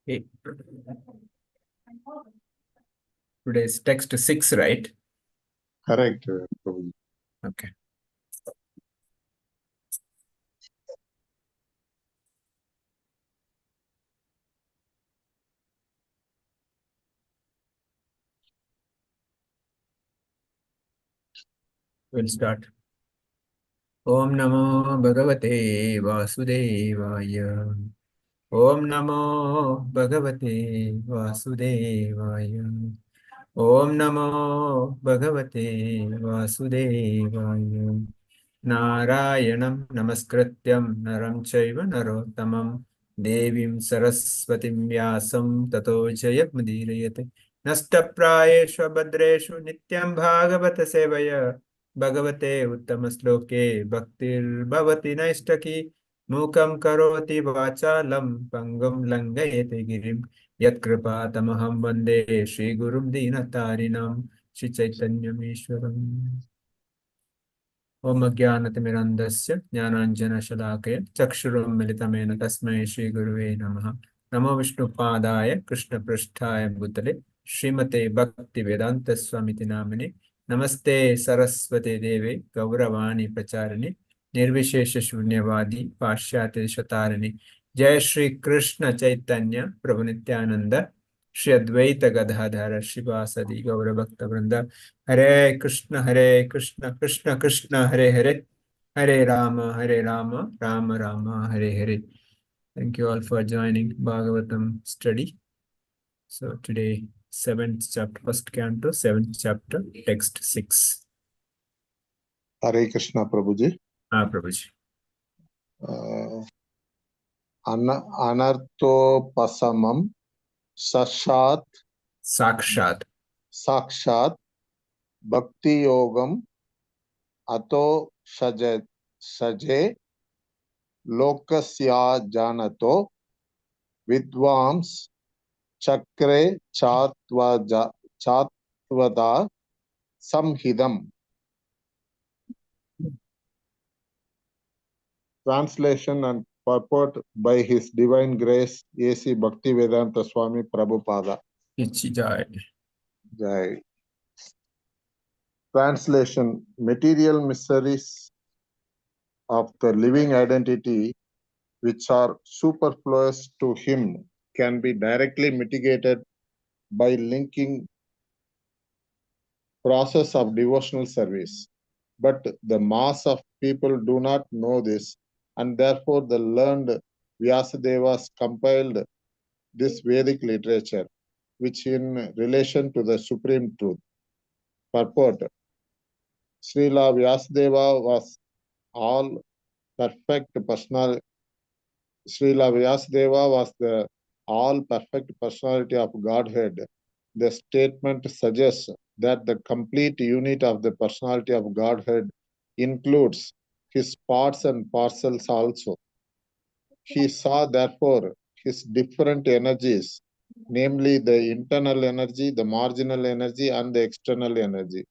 Okay. Today's text 6, right? Correct, Prabhuji. Okay. We'll start. Om Namo Bhagavate Vasudevaya. Om Namo Bhagavate Vasudevaya. Om Namo Bhagavate Vasudevaya. Narayanam Namaskrityam Naram Chaiva Narottamam Devim Saraswatim Vyasam Tato Jayamudírayate. Nastapráyeshu Bhadreshu Nityam Bhagavata Sevaya Bhagavate Uttamasloke Bhaktir Bhavati Naistaki Mukam Karoti Vachalam Pangam Langayate Girim Yat Kripatamaham Vande Shri Gurum Dinatarinam Shri Chaitanyam Ishwaram. ओम अज्ञानतिमिरन्धस्य ज्ञानाञ्जनशलाकया चक्षुरुन्मिलितमेन तस्मै श्रीगुरुवे नमः। नमो विष्णुपादाय कृष्णपृष्ठाय भूतले श्रीमते भक्तिवेदान्तस्वामिति नामिने नमस्ते सरस्वते देवे गौरवाणी प्रचारिणे निर्विशेषशून्यवादी पाश्चात्यदेशतारिणे जय श्री कृष्ण चैतन्य प्रभु नित्यानंद श्री अद्वैत गदाधर शिवासदि गौरभक्तवृंद हरे Krishna Krishna Krishna Hare Hare Hare Ram Ram Ram Hare Hare. Thank you all for joining Bhagavatam study. So today 7th chapter, first canto, 7th chapter, text 6. Hare Krishna, Prabhuji. Prabhuji. Anarthopasamam Sakshat sakshat bhakti yogam ato saje lokasya janato vidvams chakre chatvada samhidam. Translation and purport by His Divine Grace A.C. Bhaktivedanta Swami Prabhupada. Jai. Jai. Translation: material miseries of the living identity, which are superfluous to him, can be directly mitigated by linking process of devotional service. But the mass of people do not know this, and therefore the learned Vyasadevas compiled this Vedic literature, which in relation to the supreme truth. Purport: Srila Vyasadeva was all perfect personality. Srila Vyasadeva was the all perfect personality of Godhead. The statement suggests that the complete unit of the personality of Godhead includes his parts and parcels also. He saw, therefore, his different energies, namely the internal energy, the marginal energy, and the external energy.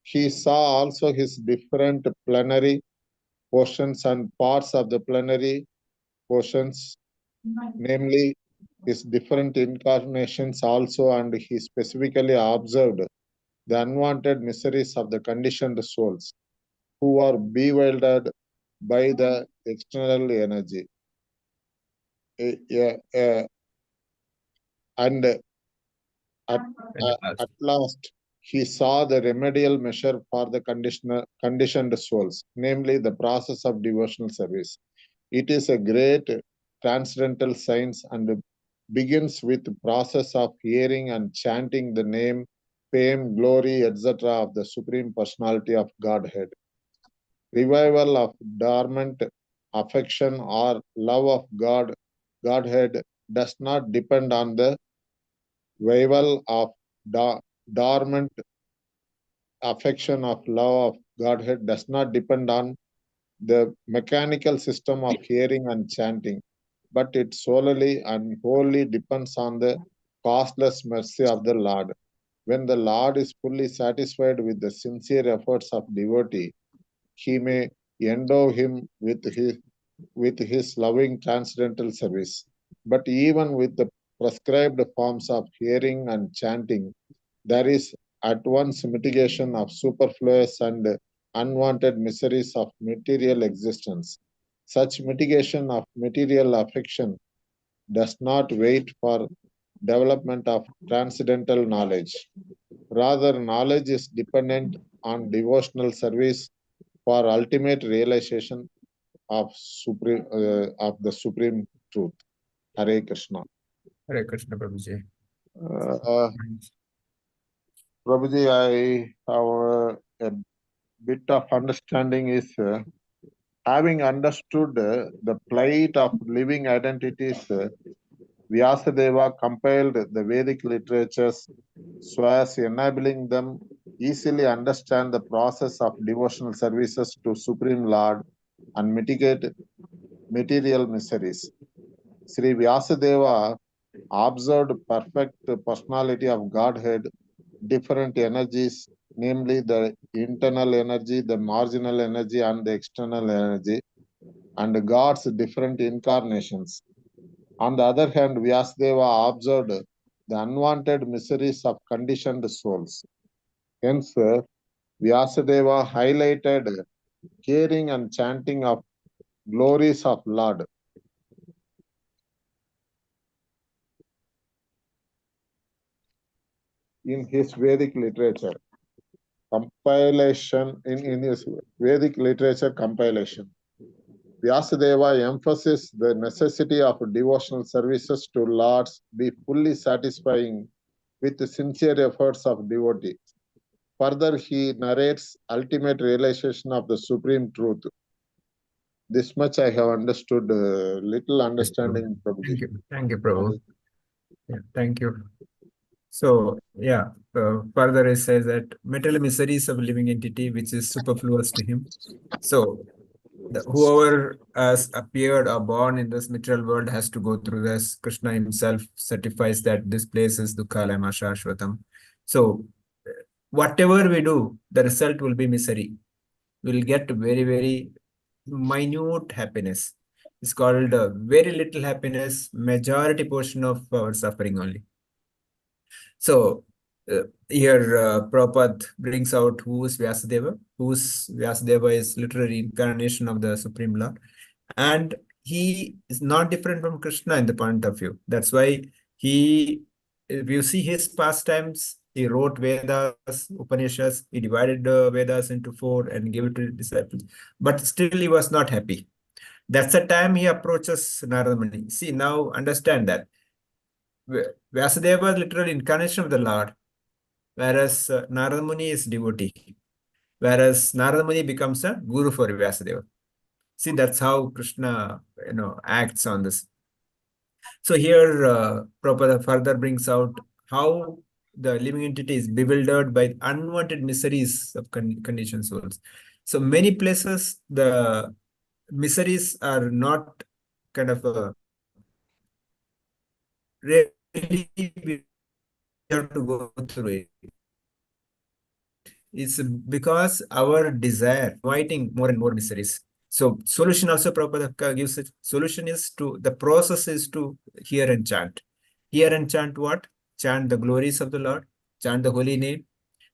He saw also his different plenary portions and parts of the plenary portions, namely his different incarnations also, and he specifically observed the unwanted miseries of the conditioned souls who are bewildered by the external energy. And at last, he saw the remedial measure for the conditioned souls, namely the process of devotional service. It is a great transcendental science and begins with the process of hearing and chanting the name, fame, glory, etc. of the Supreme Personality of Godhead. Revival of dormant affection or love of Godhead does not depend on the revival of dormant affection of love of Godhead does not depend on the mechanical system of hearing and chanting, but it solely and wholly depends on the costless mercy of the Lord. When the Lord is fully satisfied with the sincere efforts of devotee, he may endow him with his loving transcendental service. But even with the prescribed forms of hearing and chanting, there is at once mitigation of superfluous and unwanted miseries of material existence. Such mitigation of material affliction does not wait for development of transcendental knowledge. Rather, knowledge is dependent on devotional service for ultimate realization of the supreme truth. Hare Krishna. Hare Krishna, Prabhuji. Uh, Prabhuji, I have a bit of understanding is having understood the plight of living identities, Vyasadeva compiled the Vedic literatures so as enabling them easily understand the process of devotional services to Supreme Lord and mitigate material miseries. Sri Vyasadeva observed perfect personality of Godhead, different energies, namely the internal energy, the marginal energy, and the external energy, and God's different incarnations. On the other hand, Vyasadeva observed the unwanted miseries of conditioned souls. Hence, Vyasadeva highlighted hearing and chanting of glories of Lord. In his Vedic literature compilation, in his Vedic literature compilation, Vyasadeva emphasizes the necessity of devotional services to Lords be fully satisfying with the sincere efforts of devotees. Further, he narrates ultimate realization of the supreme truth. This much I have understood, little Yes, Prabhu. understanding, Prabhuji. Thank you, Prabhu. Yeah, thank you. So, yeah, further it says that material miseries of living entity, which is superfluous to him. So, whoever has appeared or born in this material world has to go through this. Krishna himself certifies that this place is Dukkhalayam Ashashvatam. So, whatever we do, the result will be misery. We'll get very, very minute happiness. It's called very little happiness, majority portion of our suffering only. So here Prabhupada brings out who is Vyasadeva, whose Vyasadeva is literary incarnation of the Supreme Lord. And he is not different from Krishna in the point of view. That's why he, if you see his pastimes, he wrote Vedas, Upanishads, he divided the Vedas into four and gave it to his disciples. But still he was not happy. That's the time he approaches Narada Muni. See, now understand that. Vyasadeva is literally incarnation of the Lord, whereas Narada Muni is devotee. Whereas Narada Muni becomes a guru for Vyasadeva. See, that's how Krishna, acts on this. So here, Prabhupada further brings out how the living entity is bewildered by unwanted miseries of conditioned souls. So many places, the miseries are not kind of really we have to go through it. It's because our desire inviting more and more miseries. So solution also Prabhupada gives it. Solution is the process is to hear and chant. Hear and chant what? Chant the glories of the Lord, chant the holy name.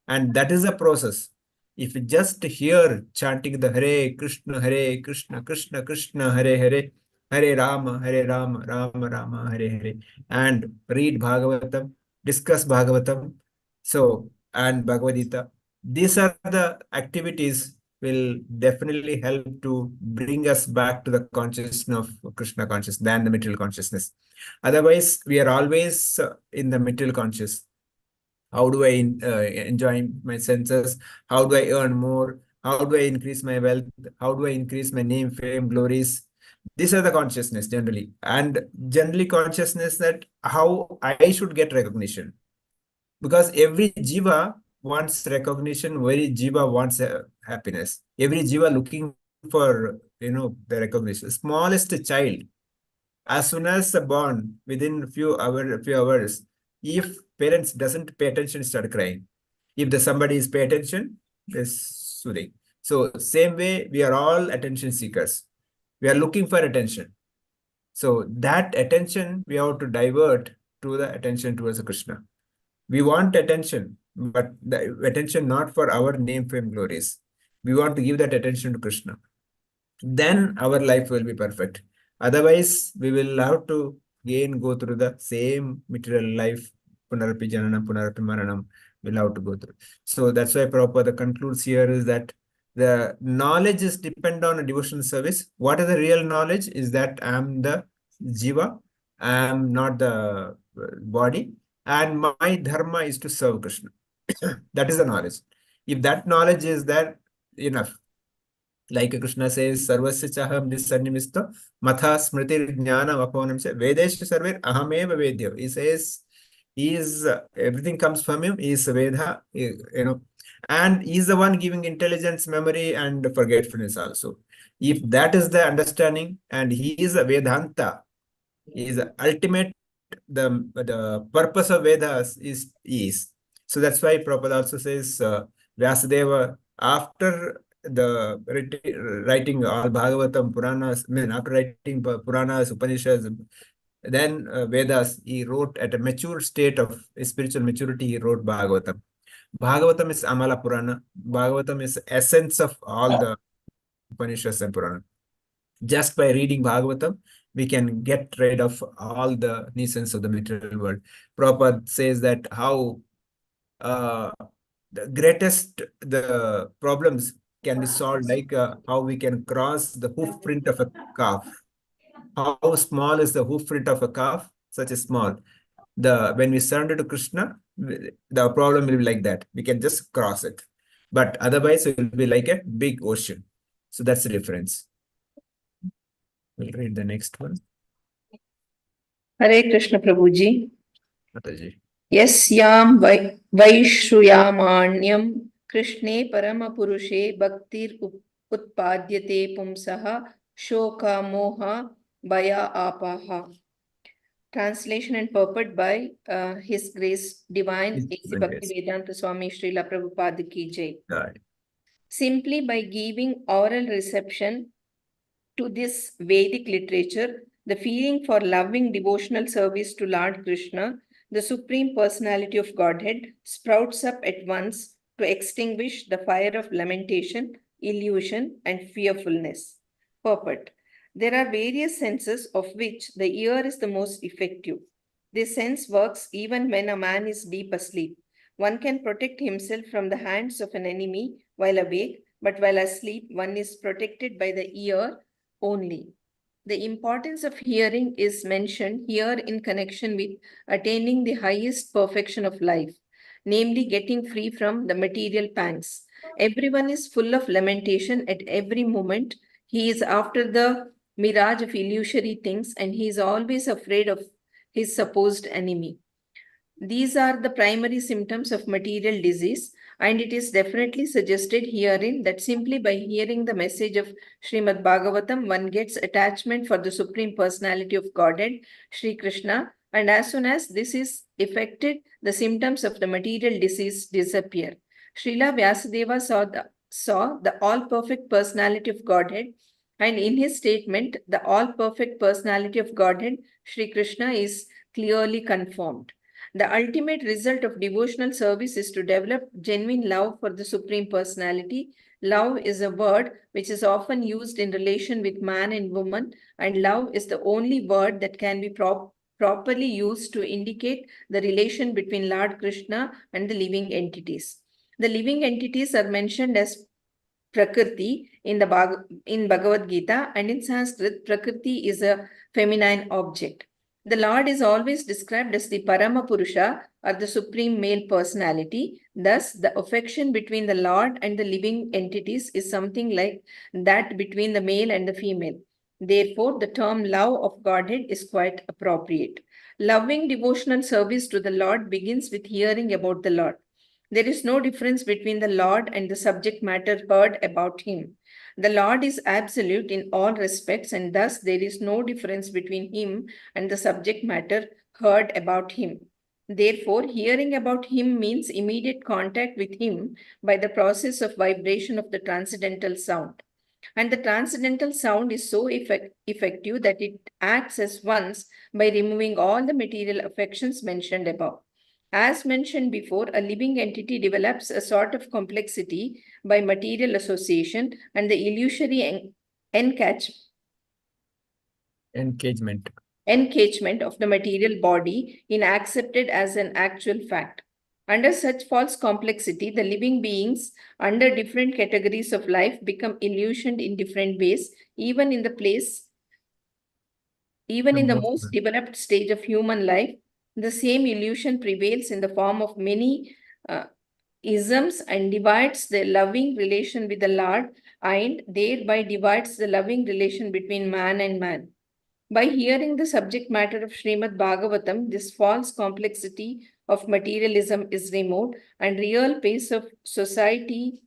And that is the process. If you just hear chanting the Hare Krishna, Krishna Krishna, Hare Hare, Hare Rama, Rama Rama, Hare Hare, and read Bhagavatam, discuss Bhagavatam, and Bhagavad Gita. These are the activities will definitely help to bring us back to the consciousness of Krishna consciousness than the material consciousness. Otherwise, we are always in the material conscious. How do I enjoy my senses? How do I earn more? How do I increase my wealth? How do I increase my name, fame, glories? These are the consciousness generally. And generally consciousness that how I should get recognition. Because every jiva wants recognition, every jiva wants happiness. Every jiva looking for, the recognition. Smallest child, as soon as born, within few hours, if parents doesn't pay attention, start crying. If somebody is pay attention, is soothing. So same way, we are all attention seekers. We are looking for attention. So that attention we have to divert to the attention towards Krishna. We want attention, but the attention not for our name, fame, glories. We want to give that attention to Krishna. Then our life will be perfect. Otherwise, we will have to again go through the same material life, punarapi jananam, punarapi maranam, we'll have to go through. So that's why Prabhupada concludes here is that the knowledge is depend on a devotional service. What is the real knowledge? Is that I am the jiva, I am not the body, and my dharma is to serve Krishna. That is the knowledge. If that knowledge is there, enough. Like Krishna says, Sarvasya chaham nisannimisto matha smriti jnana vaponam se vedeshu sarver ahameva vedya. He says, he is everything comes from him, he is Veda, and he is the one giving intelligence, memory, and forgetfulness also. If that is the understanding, and he is a Vedanta, he is the ultimate, the purpose of Vedas is. So that's why Prabhupada also says, Vyasadeva, after writing all Bhagavatam, Puranas, after writing Puranas, Upanishads, then Vedas, he wrote at a mature state of spiritual maturity, he wrote Bhagavatam. Bhagavatam is Amala Purana. Bhagavatam is essence of all the Upanishads and Purana. Just by reading Bhagavatam, we can get rid of all the nuisance of the material world. Prabhupada says that how the problems can be solved, like how we can cross the hoof print of a calf. How small is the hoof print of a calf? Such a small. When we surrender to Krishna, the problem will be like that. We can just cross it. But otherwise, it will be like a big ocean. So that's the difference. We'll read the next one. Hare Krishna Prabhuji. Mataji. Yasyam Vaishruyamanyam Krishne Paramapurushe Bhaktir Utpadyate Pumsaha Shoka Moha Bhaya Apaha. Translation and purport by His Grace Divine A.C. Bhaktivedanta Swami Srila Prabhupada Ki Jai. Right. Simply by giving oral reception to this Vedic literature, the feeling for loving devotional service to Lord Krishna, the Supreme Personality of Godhead, sprouts up at once to extinguish the fire of lamentation, illusion, and fearfulness. Purport. There are various senses of which the ear is the most effective. This sense works even when a man is deep asleep. One can protect himself from the hands of an enemy while awake, but while asleep, one is protected by the ear only. The importance of hearing is mentioned here in connection with attaining the highest perfection of life, namely getting free from the material pangs. Everyone is full of lamentation at every moment. He is after the mirage of illusory things, and he is always afraid of his supposed enemy. These are the primary symptoms of material disease, and it is definitely suggested herein that simply by hearing the message of Srimad Bhagavatam, one gets attachment for the Supreme Personality of Godhead, Sri Krishna, and as soon as this is effected, the symptoms of the material disease disappear. Srila Vyasadeva saw the all-perfect personality of Godhead, and in his statement, the all-perfect personality of Godhead, Sri Krishna, is clearly confirmed. The ultimate result of devotional service is to develop genuine love for the Supreme Personality. Love is a word which is often used in relation with man and woman, and love is the only word that can be properly used to indicate the relation between Lord Krishna and the living entities. The living entities are mentioned as Prakriti in Bhagavad Gita, and in Sanskrit, Prakriti is a feminine object. The Lord is always described as the Parama Purusha, or the Supreme Male Personality. Thus, the affection between the Lord and the living entities is something like that between the male and the female. Therefore, the term love of Godhead is quite appropriate. Loving devotional service to the Lord begins with hearing about the Lord. There is no difference between the Lord and the subject matter heard about him. The Lord is absolute in all respects, and thus there is no difference between him and the subject matter heard about him. Therefore, hearing about him means immediate contact with him by the process of vibration of the transcendental sound. And the transcendental sound is so effective that it acts as once by removing all the material affections mentioned above. As mentioned before, a living entity develops a sort of complexity by material association and the illusory Engagement. encagement of the material body in accepted as an actual fact. Under such false complexity, the living beings under different categories of life become illusioned in different ways, even in the most developed stage of human life. The same illusion prevails in the form of many isms and divides the loving relation with the Lord and thereby divides the loving relation between man and man. By hearing the subject matter of Srimad Bhagavatam, this false complexity of materialism is removed and real peace in society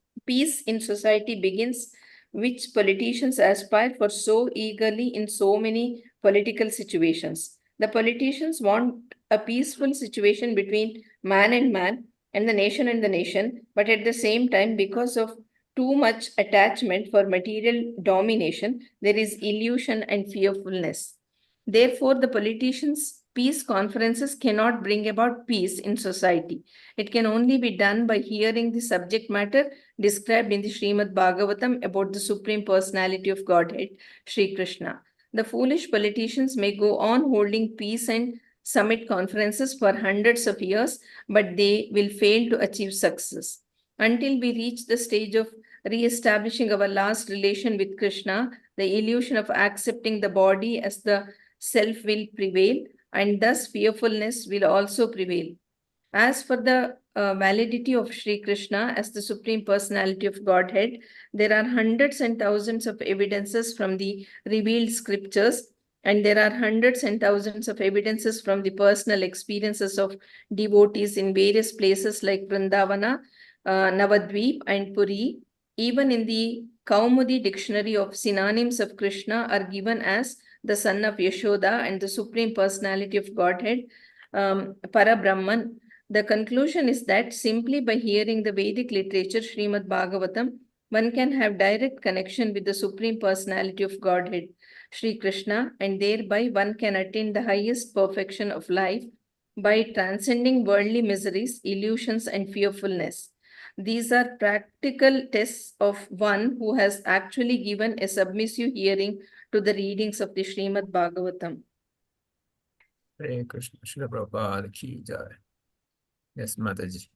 begins, which politicians aspire for so eagerly in so many political situations. The politicians want a peaceful situation between man and the nation, but at the same time, because of too much attachment for material domination, there is illusion and fearfulness. Therefore, the politicians' peace conferences cannot bring about peace in society. It can only be done by hearing the subject matter described in the Srimad Bhagavatam about the Supreme Personality of Godhead, Sri Krishna. The foolish politicians may go on holding peace and summit conferences for hundreds of years, but they will fail to achieve success. Until we reach the stage of re-establishing our last relation with Krishna, the illusion of accepting the body as the self will prevail, and thus fearfulness will also prevail. As for the validity of Sri Krishna as the Supreme Personality of Godhead, there are hundreds and thousands of evidences from the revealed scriptures, and there are hundreds and thousands of evidences from the personal experiences of devotees in various places like Vrindavana, Navadvip, and Puri. Even in the Kaumudi dictionary of synonyms of Krishna are given as the son of Yashoda and the Supreme Personality of Godhead, Parabrahman. The conclusion is that simply by hearing the Vedic literature, Srimad Bhagavatam, one can have direct connection with the Supreme Personality of Godhead, Sri Krishna, and thereby one can attain the highest perfection of life by transcending worldly miseries, illusions, and fearfulness. These are practical tests of one who has actually given a submissive hearing to the readings of the Srimad Bhagavatam. Hare Krishna, Srila Prabhupada ki jai. Yes, Mataji.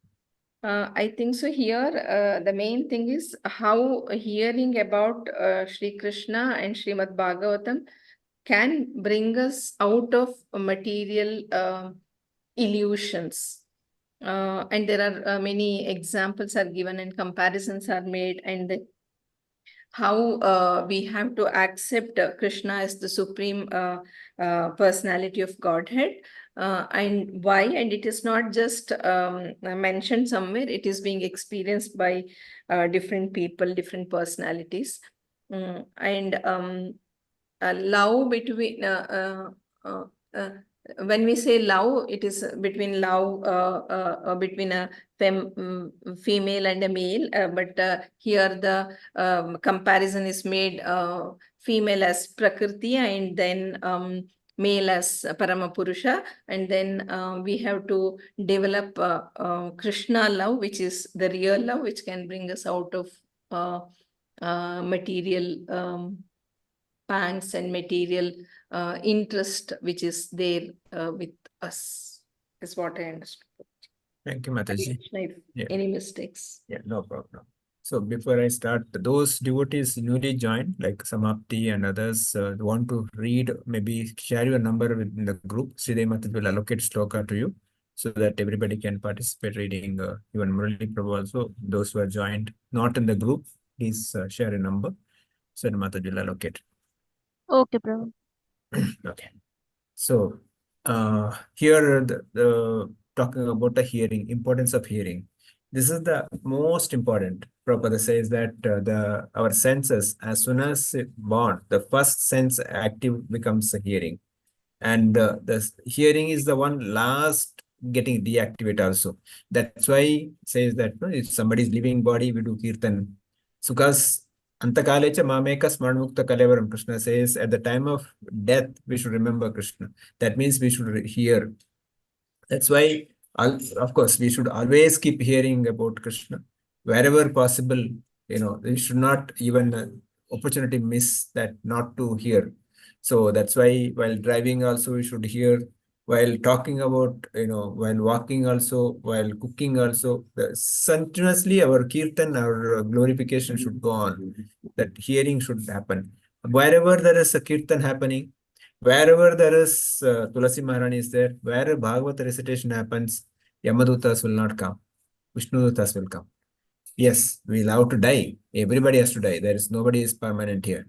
I think so. Here, the main thing is how hearing about Sri Krishna and Srimad Bhagavatam can bring us out of material illusions. And there are many examples are given and comparisons are made, and how we have to accept Krishna as the Supreme Personality of Godhead. And why, and it is not just mentioned somewhere, it is being experienced by different people, different personalities. And love between when we say love, it is between love between a female and a male, but here the comparison is made female as Prakriti and then male as Paramapurusha, and then we have to develop Krishna love, which is the real love, which can bring us out of material pangs and material interest which is there with us, is what I understood. Thank you, Mataji. If Yeah. any mistakes. Yeah, no problem. So before I start, those devotees newly joined, like Samapti and others, want to read, maybe share your number within the group. Sridhar Mataji will allocate shloka to you so that everybody can participate reading, even Murali Prabhu also. Those who are joined, not in the group, please share a number. So Mataji will allocate. Okay, Prabhu. Okay. So here the talking about the hearing, importance of hearing. This is the most important. Prabhupada says that our senses, as soon as born, the first sense active becomes the hearing, and the hearing is the one last getting deactivated also. That's why it says that if somebody is living body, we do kirtan. Sukha's Antakalecha mameka smarmukta kalevaram. Krishna says at the time of death, we should remember Krishna. That means we should hear. That's why, of course, we should always keep hearing about Krishna. Wherever possible, we should not even opportunity miss that not to hear. So that's why while driving also we should hear, while talking about, while walking also, while cooking also, continuously our kirtan, our glorification should go on. That hearing should happen. Wherever there is a kirtan happening, wherever there is Tulasi Maharani is there, where Bhagavata recitation happens, Yamadutas will not come. Vishnudutas will come. Yes, we'll have to die. Everybody has to die. There is nobody is permanent here.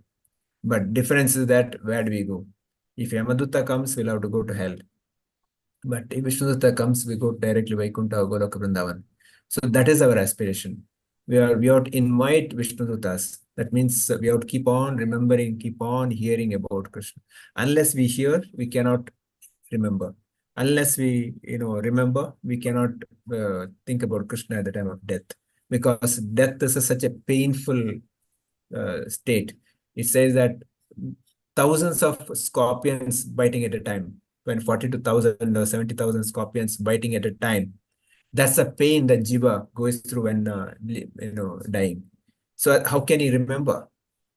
But difference is that where do we go? If Yamaduta comes, we'll have to go to hell. But if Vishnuduta comes, we go directly Vaikuntha or Goloka Vrindavan. So that is our aspiration. We have to invite Vishnudutas. That means we have to keep on remembering, keep on hearing about Krishna. Unless we hear, we cannot remember. Unless we, remember, we cannot think about Krishna at the time of death. Because death is such a painful state. It says that thousands of scorpions biting at a time, when 42,000 or 70,000 scorpions biting at a time, that's a pain that jiva goes through when dying. So how can he remember?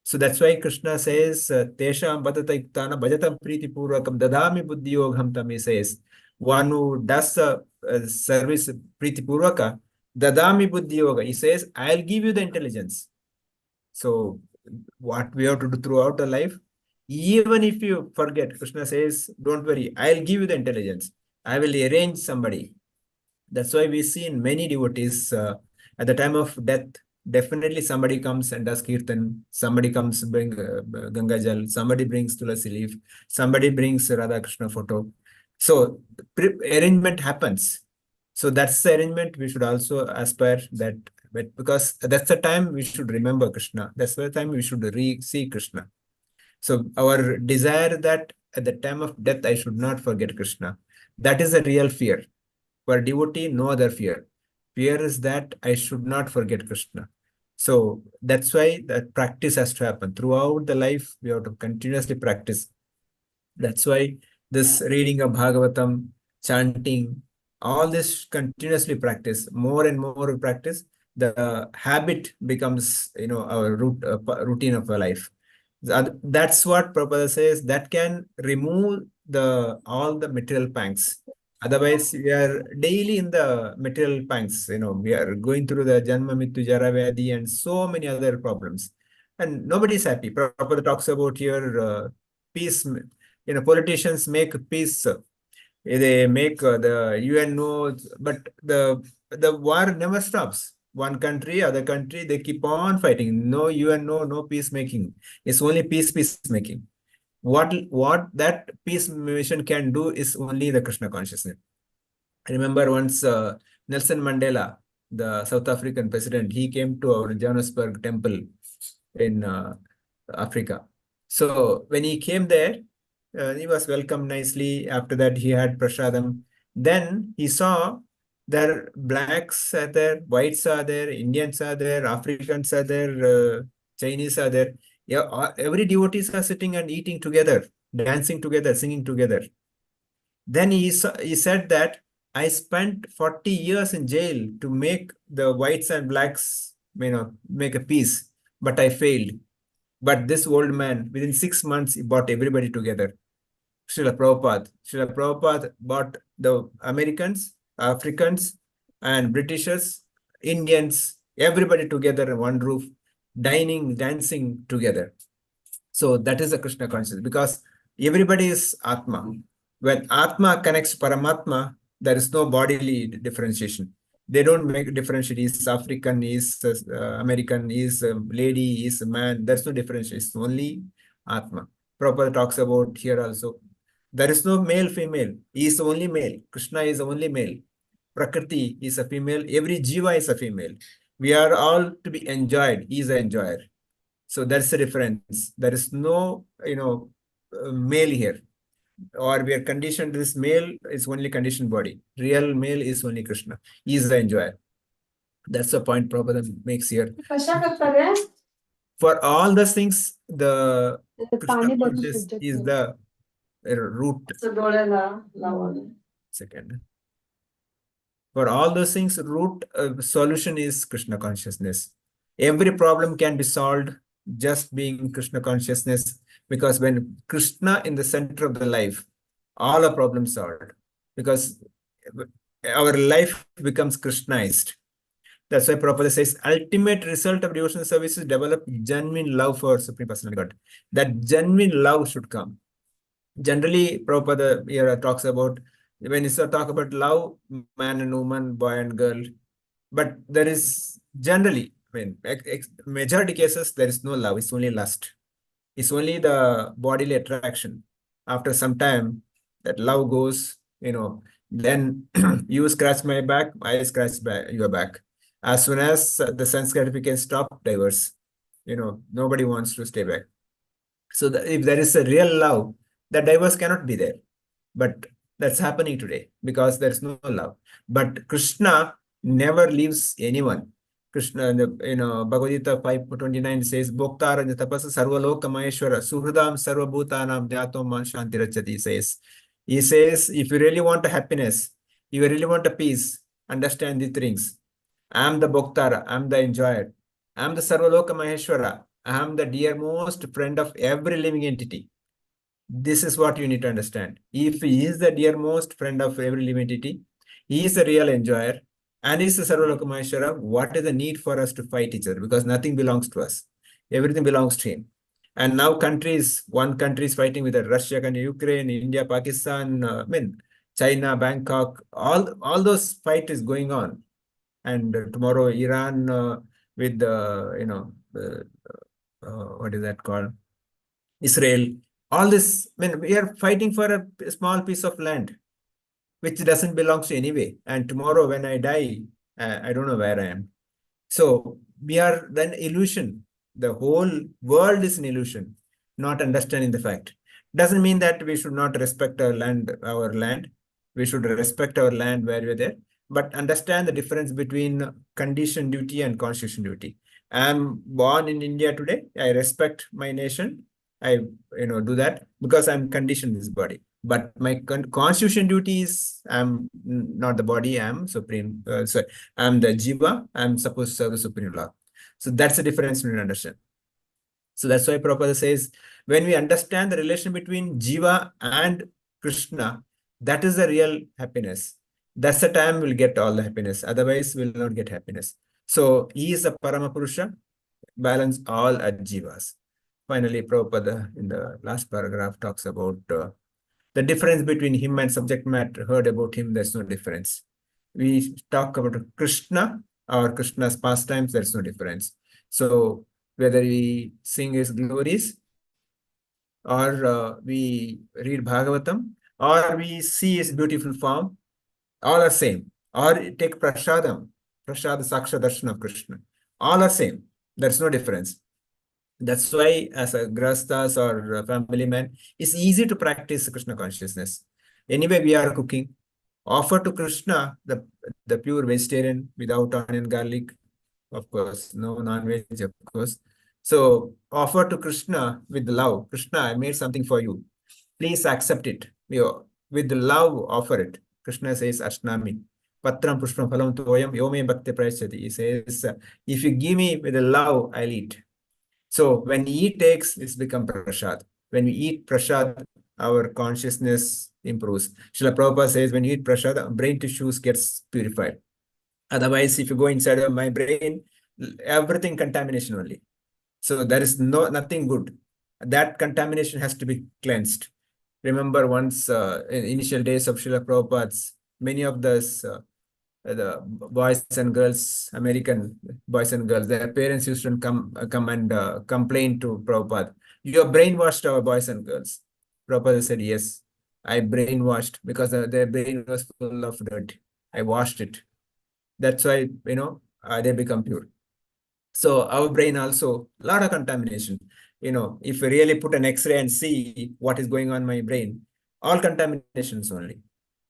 So that's why Krishna says, Tesham badata yuktana bhajatam priti purvakam dadami buddhiyogham tam. He says, one who does service priti purvaka, dadami buddhiyoga. He says, I'll give you the intelligence. So what we have to do throughout the life, even if you forget, Krishna says, don't worry, I'll give you the intelligence. I will arrange somebody. That's why we see in many devotees at the time of death, definitely somebody comes and does kirtan, somebody comes bring Ganga Jal, somebody brings Tulasi leaf, somebody brings Radha Krishna photo. So arrangement happens. So that's the arrangement we should also aspire that, but because that's the time we should remember Krishna. That's the time we should see Krishna. So our desire that at the time of death, I should not forget Krishna. That is a real fear. For devotee, no other fear. Fear is that I should not forget Krishna. So that's why that practice has to happen. Throughout the life, we have to continuously practice. That's why this reading of Bhagavatam, chanting, all this continuously practice, more and more practice, the habit becomes, our routine of our life. That's what Prabhupada says, that can remove all the material pangs. Otherwise, we are daily in the material pangs. We are going through the Janma, Mittu, Jara, Vyadhi, and so many other problems. And nobody is happy. Prabhupada talks about here peace. Politicians make peace. They make the UNO, but the war never stops. One country, other country, they keep on fighting. No UNO, no peacemaking. It's only peacemaking. What that peace mission can do is only the Krishna consciousness. I remember once Nelson Mandela, the South African president, he came to our Johannesburg temple in Africa. So when he came there, he was welcomed nicely. After that, he had prasadam. Then he saw there blacks are there, whites are there, Indians are there, Africans are there, Chinese are there. Yeah, every devotees are sitting and eating together, dancing together, singing together. Then he said that I spent 40 years in jail to make the whites and blacks, make a peace, but I failed. But this old man, within 6 months, he brought everybody together. Srila Prabhupada brought the Americans, Africans, and Britishers, Indians, everybody together in one roof, dining, dancing together. So that is the Krishna consciousness, because everybody is Atma. When Atma connects Paramatma, there is no bodily differentiation. They don't make differentiation. He's African, he's American, he's a lady, he's a man. There's no differentiation. It's only Atma. Prabhupada talks about here also. There is no male, female. He is only male. Krishna is only male. Prakriti is a female. Every jiva is a female. We are all to be enjoyed. He is an enjoyer. So that's the difference. There is no, male here. Or we are conditioned, this male is only conditioned body. Real male is only Krishna. He is the enjoyer. That's the point Prabhupada makes here. For all those things, the The Krishna tiny button consciousness rejected. is the root. Second. For all those things, root solution is Krishna consciousness. Every problem can be solved just being Krishna consciousness, because when Krishna in the center of the life, all our problems solved, because our life becomes Krishnaized. That's why Prabhupada says, ultimate result of devotional service is develop genuine love for Supreme Personality God. That genuine love should come. Generally, Prabhupada here talks about, when you talk about love, man and woman, boy and girl, but there is generally, I mean, majority cases, there is no love, it's only lust. It's only the bodily attraction. After some time, that love goes, then you scratch my back, I scratch your back. As soon as the sense gratification stop, divorce. Nobody wants to stay back. So if there is a real love, the divorce cannot be there. But that's happening today because there's no love. But Krishna never leaves anyone. Krishna, Bhagavad Gita 5:29 says, Bhoktaranya tapasa sarvaloka maheshwara suhridam sarvabhutanam jatom man shantirachati says. He says, if you really want a happiness, if you really want a peace, understand the things. I am the Bhoktara, I am the enjoyer. I am the Sarvaloka Maheshwara. I am the dearmost friend of every living entity. This is what you need to understand. If he is the dearmost friend of every living entity, he is the real enjoyer, and he is the Sarvaloka Maheshwara, what is the need for us to fight each other? Because nothing belongs to us. Everything belongs to him. And now one country is fighting with Russia and Ukraine, India, Pakistan, China, Bangkok, all those fight is going on. And tomorrow Iran with what is that called? Israel. All this, we are fighting for a small piece of land, which doesn't belong to anyway. And tomorrow when I die, I don't know where I am. So we are then illusion. The whole world is an illusion, not understanding the fact. Doesn't mean that we should not respect our land. We should respect our land where we're there, but understand the difference between condition duty and constitution duty. I'm born in India today. I respect my nation. I do that because I'm conditioned in this body. But my constitution duty is I'm not the body. I'm supreme. I'm the jiva. I'm supposed to serve the supreme law. So that's the difference we understand. So that's why Prabhupada says, when we understand the relation between jiva and Krishna, that is the real happiness. That's the time we'll get all the happiness. Otherwise, we'll not get happiness. So he is a Paramapurusha, balance all at jivas. Finally, Prabhupada in the last paragraph talks about the difference between him and subject matter. Heard about him, there's no difference. We talk about Krishna or Krishna's pastimes, there's no difference. So whether we sing his glories or we read Bhagavatam or we see his beautiful form, all are same. Or take Prashadam, Prashad Saksha Darshan of Krishna. All are same. There's no difference. That's why as a grastas or a family man, it's easy to practice Krishna consciousness. Anyway, we are cooking. Offer to Krishna the pure vegetarian without onion, garlic, of course, no non-veg, of course. So offer to Krishna with love. Krishna, I made something for you. Please accept it. With love, offer it. Krishna says, Ashnami. Patram pushpam phalam toyam yome bhakti prayachati. He says, if you give me with love, I'll eat. So when he takes, it's become prasad. When we eat prasad, our consciousness improves. Srila Prabhupada says, when you eat prasad, brain tissues gets purified. Otherwise, if you go inside of my brain, everything contamination only. So there is nothing good. That contamination has to be cleansed. Remember once in initial days of Srila Prabhupada's, many of the boys and girls, American boys and girls, their parents used to come and complain to Prabhupada. You have brainwashed our boys and girls. Prabhupada said, yes, I brainwashed because their brain was full of dirt. I washed it. That's why, they become pure. So our brain also, a lot of contamination. If you really put an X-ray and see what is going on in my brain, all contaminations only.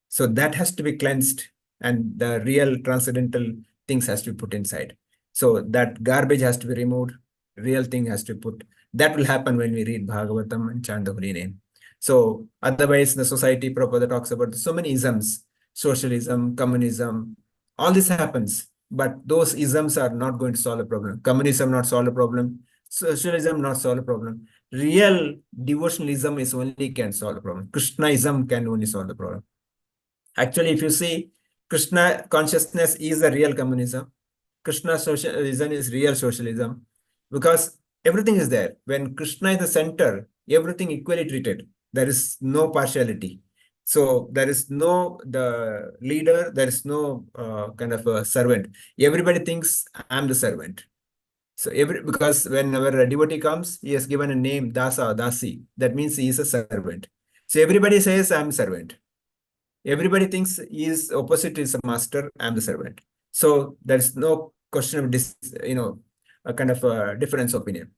So that has to be cleansed and the real transcendental things has to be put inside. So that garbage has to be removed. real thing has to put. That will happen when we read Bhagavatam and chant the holy name. So otherwise, the society Prabhupada talks about so many isms, socialism, communism, all this happens. But those isms are not going to solve a problem. Communism not solve a problem. Socialism not solve a problem. Real devotionalism is only can solve the problem. Krishnaism can only solve the problem. Actually, if you see, Krishna consciousness is the real communism. Krishna socialism is real socialism, because everything is there. When Krishna is the center, everything equally treated. There is no partiality. So there is no the leader, there is no kind of a servant. Everybody thinks I'm the servant. So because whenever a devotee comes, he has given a name, Dasa, Dasi. That means he is a servant. So everybody says I'm servant. Everybody thinks he is opposite is a master, I'm the servant. So there's no question of this, a kind of a difference opinion.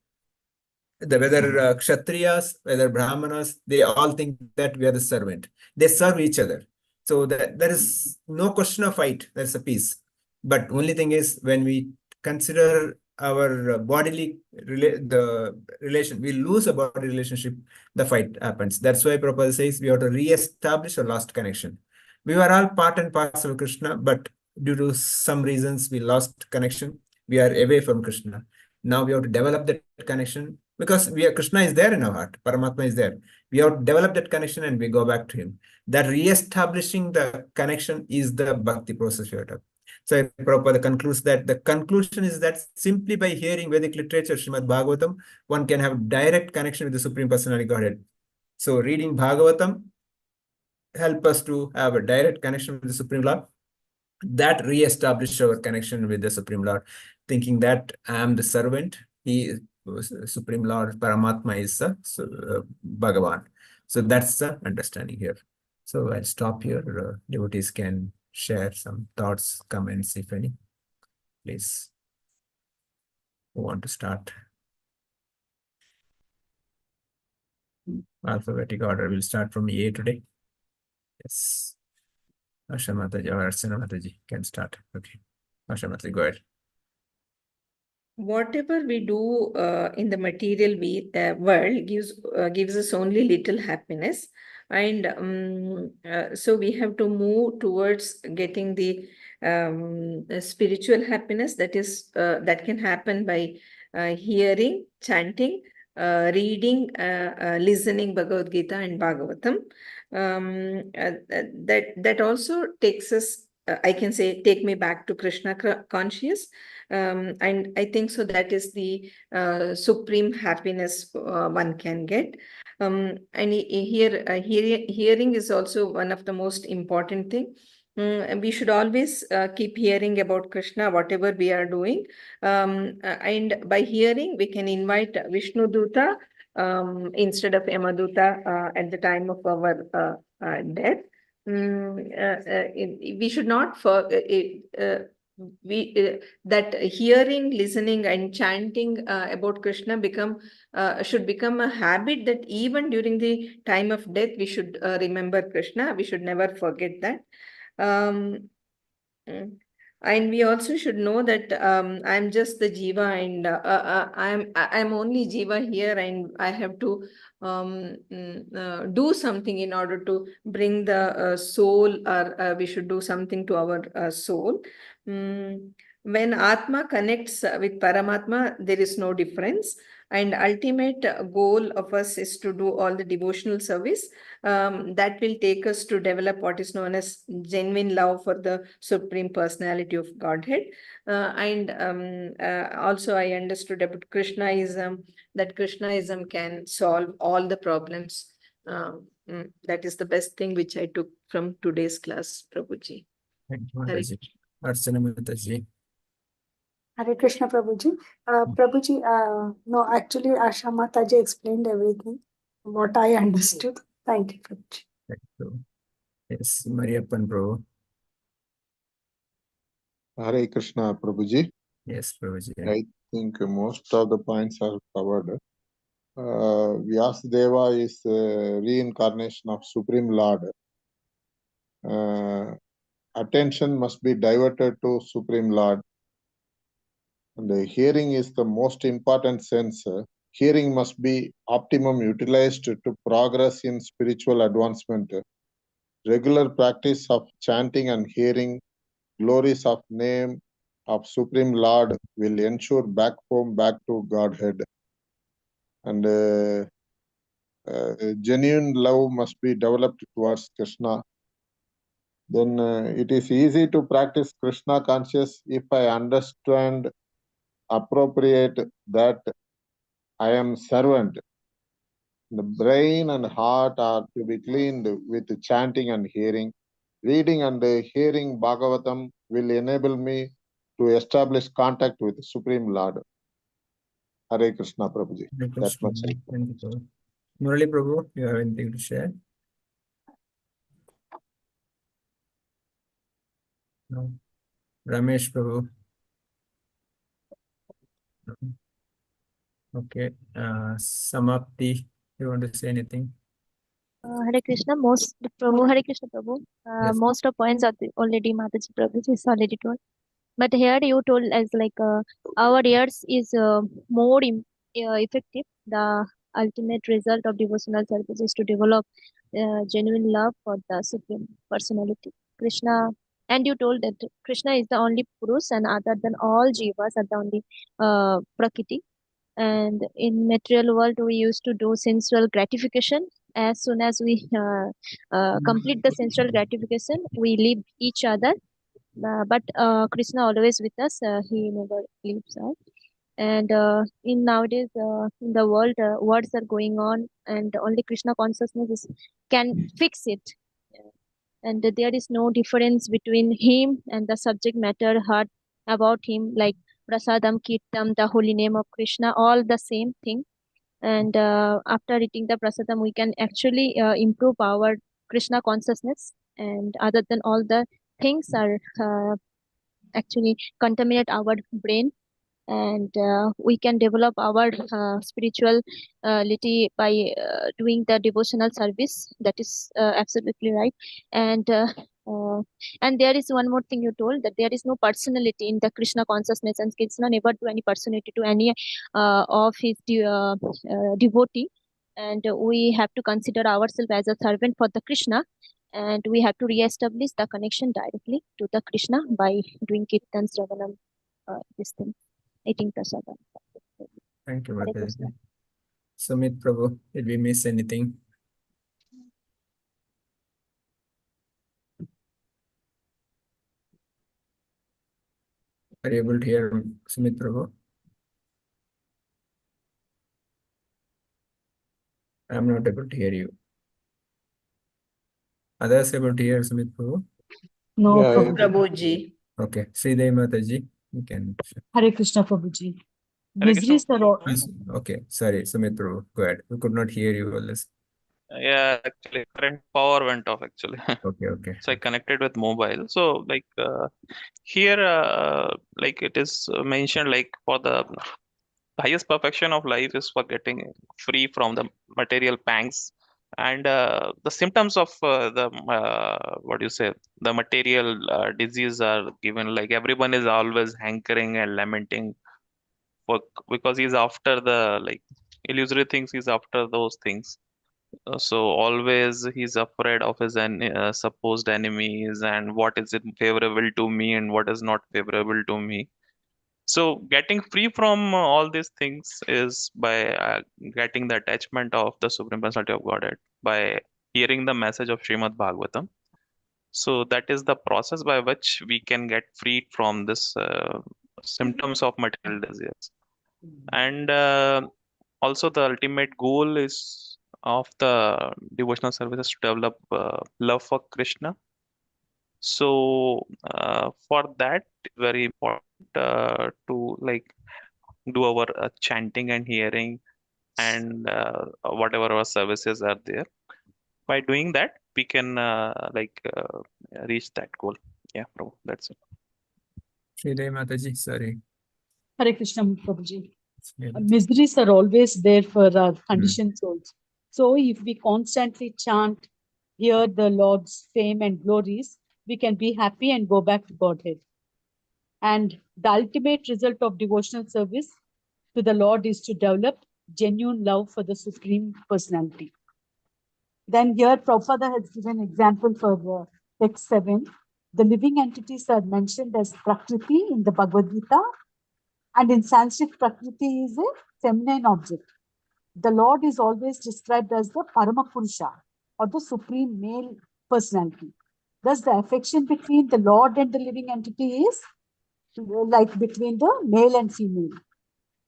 Whether Kshatriyas, whether Brahmanas, they all think that we are the servant. They serve each other. So that there is no question of fight. There's a peace. But only thing is when we consider our bodily the relation, we lose a body relationship, the fight happens. That's why Prabhupada says we have to re-establish a lost connection. We were all part and parcel of Krishna, but due to some reasons we lost connection. We are away from Krishna. Now we have to develop that connection, because Krishna is there in our heart, Paramatma is there. We have to develop that connection and we go back to him. That re-establishing the connection is the bhakti process we have to. So Prabhupada concludes that the conclusion is that simply by hearing Vedic literature, Srimad Bhagavatam, one can have direct connection with the Supreme Personality Godhead. So reading Bhagavatam help us to have a direct connection with the Supreme Lord. That re-establish our connection with the Supreme Lord, thinking that I am the servant, he Supreme Lord Paramatma is Bhagavan. So that's the understanding here. So I'll stop here. Devotees can share some thoughts, comments, if any. Please. Who want to start? Alphabetic order. We'll start from A today. Yes. Asha Mataji or Archana Mataji can start. Okay. Asha Mataji, go ahead. Whatever we do in the material world gives us only little happiness, and so we have to move towards getting the spiritual happiness that can happen by hearing, chanting, reading, listening Bhagavad Gita and Bhagavatam. That also takes us, I can say, take me back to Krishna conscious. And I think so that is the supreme happiness one can get. And hearing is also one of the most important thing. We should always keep hearing about Krishna, whatever we are doing. And by hearing, we can invite Vishnu Duta instead of Yamaduta at the time of our death. We should not that hearing, listening, and chanting about Krishna should become a habit, that even during the time of death we should remember Krishna. We should never forget that. And we also should know that I'm just the jiva, and I'm only jiva here, and I have to do something in order to bring the soul, or we should do something to our soul. When Atma connects with Paramatma, there is no difference. And ultimate goal of us is to do all the devotional service that will take us to develop what is known as genuine love for the Supreme Personality of Godhead. Also I understood about Krishnaism, that Krishnaism can solve all the problems. That is the best thing which I took from today's class, Prabhuji. Thank you, Mataji. Archana Mataji. Hare Krishna, Prabhuji. Prabhuji, no, actually, Asha Mataji explained everything, what I understood. Thank you, Prabhuji. Thank you. Yes, Mariappan Prabhu. Hare Krishna, Prabhuji. Yes, Prabhuji. I think most of the points are covered. Vyasadeva is a reincarnation of Supreme Lord. Attention must be diverted to Supreme Lord. And hearing is the most important sense. Hearing must be optimum utilized to progress in spiritual advancement. Regular practice of chanting and hearing glories of name of Supreme Lord will ensure back home, back to Godhead. And genuine love must be developed towards Krishna. Then it is easy to practice Krishna conscious if I understand appropriate that I am servant. The brain and heart are to be cleaned with chanting and hearing. Reading and hearing Bhagavatam will enable me to establish contact with the Supreme Lord. Hare Krishna Prabhuji. Hare That Krishna. much. Thank you, Prabhu. Murali Prabhu, you have anything to share? No. Ramesh Prabhu. Okay. Samapti, you want to say anything? Hare Krishna, Prabhu, Hare Krishna Prabhu. Yes. Most of points are already Mataji Prabhu is already told. But here you told as like our ears is more effective. The ultimate result of devotional service is to develop genuine love for the Supreme Personality, Krishna. And you told that Krishna is the only Purus and other than all Jivas are the only Prakriti. And in material world, we used to do sensual gratification. As soon as we complete the sensual gratification, we leave each other. But Krishna always with us. He never leaves us. And in nowadays, in the world, wars are going on, and only Krishna consciousness can fix it. And there is no difference between him and the subject matter heard about him, like prasadam, kirtam, the holy name of Krishna, all the same thing. And after eating the prasadam, we can actually improve our Krishna consciousness. And other than all the things are actually contaminate our brain, and we can develop our spirituality by doing the devotional service. That is absolutely right. And and there is one more thing you told, that there is no personality in the Krishna consciousness, and Krishna never do any personality to any of his devotee. And we have to consider ourselves as a servant for the Krishna, and we have to re-establish the connection directly to the Krishna by doing kirtan, Sravanam, this thing, eating prasadam. Thank you, Hare Mataji. Krishna. Sumit Prabhu, did we miss anything? Are you able to hear Sumit Prabhu? I'm not able to hear you. Others able to hear Sumit Prabhu? No, Yeah, No, Prabhuji. Prabhuji. Okay. Sridevi Mataji, you can. Hare Krishna Prabhuji. Hare Krishna. Miseries are all. Please. Okay. Sorry, Sumit Prabhu. Go ahead. We could not hear you all this. Yeah, actually, current power went off actually. Okay, okay. So I connected with mobile. So like here, like it is mentioned, like for the highest perfection of life is for getting free from the material pangs, and the symptoms of the what do you say, the material disease are given. Like everyone is always hankering and lamenting for, because he's after the like illusory things. He's after those things. So always he's afraid of his supposed enemies, and what is it favorable to me and what is not favorable to me. So getting free from all these things is by getting the attachment of the Supreme Personality of Godhead, by hearing the message of Srimad Bhagavatam. So that is the process by which we can get freed from this symptoms of material disease. And also the ultimate goal is of the devotional services to develop love for Krishna. So for that, very important to like do our chanting and hearing, and whatever our services are there. By doing that, we can reach that goal. Yeah, bro, that's it. Sridevi Mataji, sorry. Hare Krishna Prabhuji. Yeah. Miseries are always there for our conditioned souls. So if we constantly chant, hear the Lord's fame and glories, we can be happy and go back to Godhead. And the ultimate result of devotional service to the Lord is to develop genuine love for the Supreme Personality. Then here Prabhupada has given example for text 7. The living entities are mentioned as Prakriti in the Bhagavad Gita, and in Sanskrit Prakriti is a feminine object. The Lord is always described as the Paramapurusha, or the Supreme Male Personality. Thus the affection between the Lord and the living entity is like between the male and female.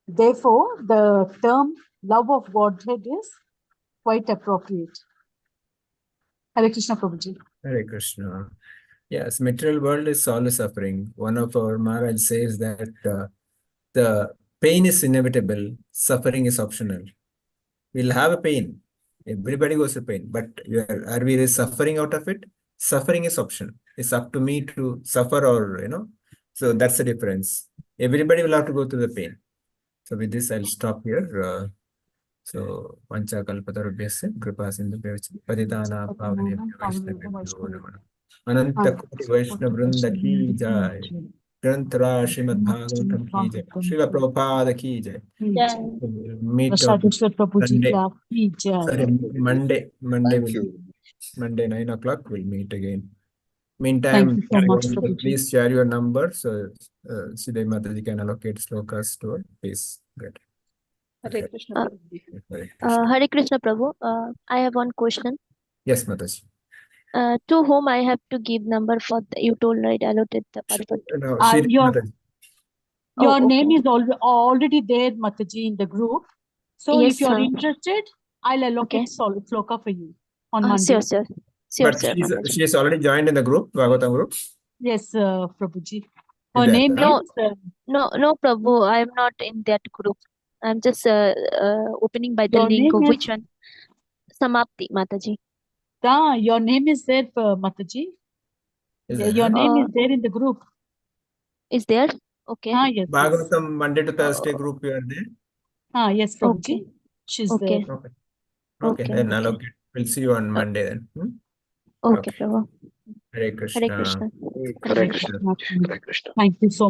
Therefore, the term love of Godhead is quite appropriate. Hare Krishna Prabhuji. Hare Krishna. Yes, material world is always suffering. One of our Maharaj says that the pain is inevitable, suffering is optional. We'll have a pain. Everybody goes through pain, but are we suffering out of it? Suffering is optional. It's up to me to suffer or, so that's the difference. Everybody will have to go through the pain. So with this, I'll stop here. So, Vancha Kalpatarubhyasya, Kripa Sindhubhyasya, Paditana Pavanebhyo Vaishnavebhyo Namah. Ananta Koti Vaishnava Vrinda Ki Jai. Granthra Srimad Bhagavatam Ki Jai. Srila Prabhupada Ki Jai. We'll meet on Prasad Prabhuji Monday. ki jai. Sorry, Monday Thank you. Monday 9 o'clock. We'll meet again. Thank Meantime, you so much, everyone, Prabhuji. please share your number so Siddhi Mataji can allocate slokas to her. Please. Good. Hare Krishna Prabhuji. Hare Krishna. Hare Krishna Prabhu. I have one question. Yes, Mataji. To whom I have to give number for you told right allotted the Padpat. No, Shri Your Mataji. your Oh, name okay. is already there, Mataji, in the group. So Yes, if you're sir. interested, I'll allocate Okay. sloka for you on Monday. Sure, sir. Sure, But sir, Mataji. she's already joined in the group, Bhagavatam group. Yes, Prabhuji. Is Her that name No, is no, Prabhu. I'm not in that group. I'm just opening by the your link. name Which is one? Samapti, Mataji. your name is there, Mataji. Is Your that name is there in the group. Is there? Okay. Yes, yes. Bhagavatam Monday to Thursday group you are there? Yes, Prabhuji. Okay. She's Okay. there. Okay. Okay. Then Okay. allocate. We'll see you on Monday then. Okay, Prabhu. Hare Hare Krishna. Krishna. Hare Hare Krishna. Krishna. Hare Krishna. Thank you so much.